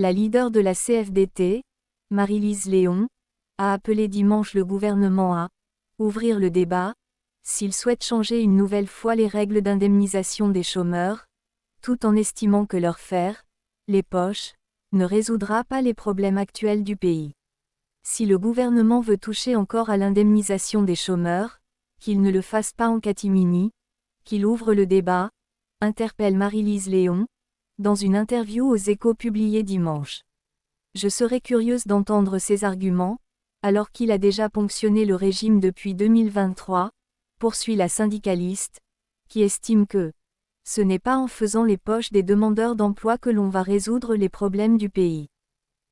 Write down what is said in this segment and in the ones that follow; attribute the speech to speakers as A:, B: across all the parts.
A: La leader de la CFDT, Maryse Léon, a appelé dimanche le gouvernement à ouvrir le débat, s'il souhaite changer une nouvelle fois les règles d'indemnisation des chômeurs, tout en estimant que leur faire, les poches, ne résoudra pas les problèmes actuels du pays. Si le gouvernement veut toucher encore à l'indemnisation des chômeurs, qu'il ne le fasse pas en catimini, qu'il ouvre le débat, interpelle Maryse Léon, dans une interview aux Échos publiée dimanche. Je serais curieuse d'entendre ses arguments, alors qu'il a déjà ponctionné le régime depuis 2023, poursuit la syndicaliste, qui estime que ce n'est pas en faisant les poches des demandeurs d'emploi que l'on va résoudre les problèmes du pays.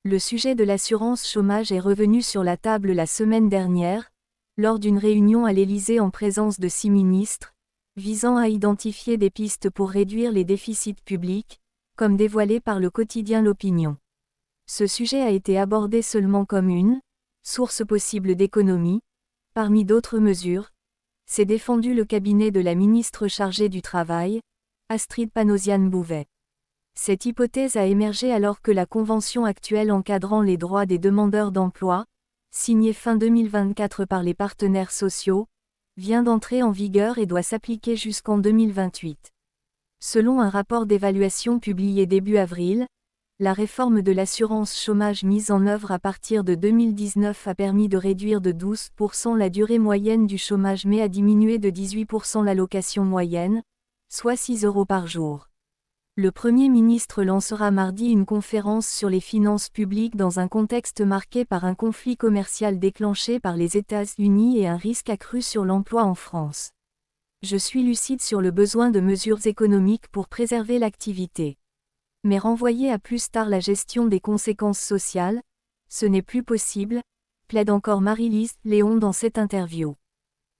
A: Le sujet de l'assurance chômage est revenu sur la table la semaine dernière, lors d'une réunion à l'Élysée en présence de 6 ministres, visant à identifier des pistes pour réduire les déficits publics, comme dévoilé par le quotidien L'Opinion. Ce sujet a été abordé seulement comme une source possible d'économie, parmi d'autres mesures, s'est défendu le cabinet de la ministre chargée du Travail, Astrid Panosyan-Bouvet. Cette hypothèse a émergé alors que la convention actuelle encadrant les droits des demandeurs d'emploi, signée fin 2024 par les partenaires sociaux, vient d'entrer en vigueur et doit s'appliquer jusqu'en 2028. Selon un rapport d'évaluation publié début avril, la réforme de l'assurance chômage mise en œuvre à partir de 2019 a permis de réduire de 12% la durée moyenne du chômage mais a diminué de 18% l'allocation moyenne, soit 6 € par jour. Le Premier ministre lancera mardi une conférence sur les finances publiques dans un contexte marqué par un conflit commercial déclenché par les États-Unis et un risque accru sur l'emploi en France. Je suis lucide sur le besoin de mesures économiques pour préserver l'activité. Mais renvoyer à plus tard la gestion des conséquences sociales, ce n'est plus possible, plaide encore Maryse Léon dans cette interview.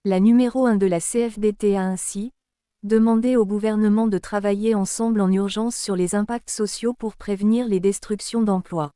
A: La numéro 1 de la CFDT a ainsi demandé au gouvernement de travailler ensemble en urgence sur les impacts sociaux pour prévenir les destructions d'emplois.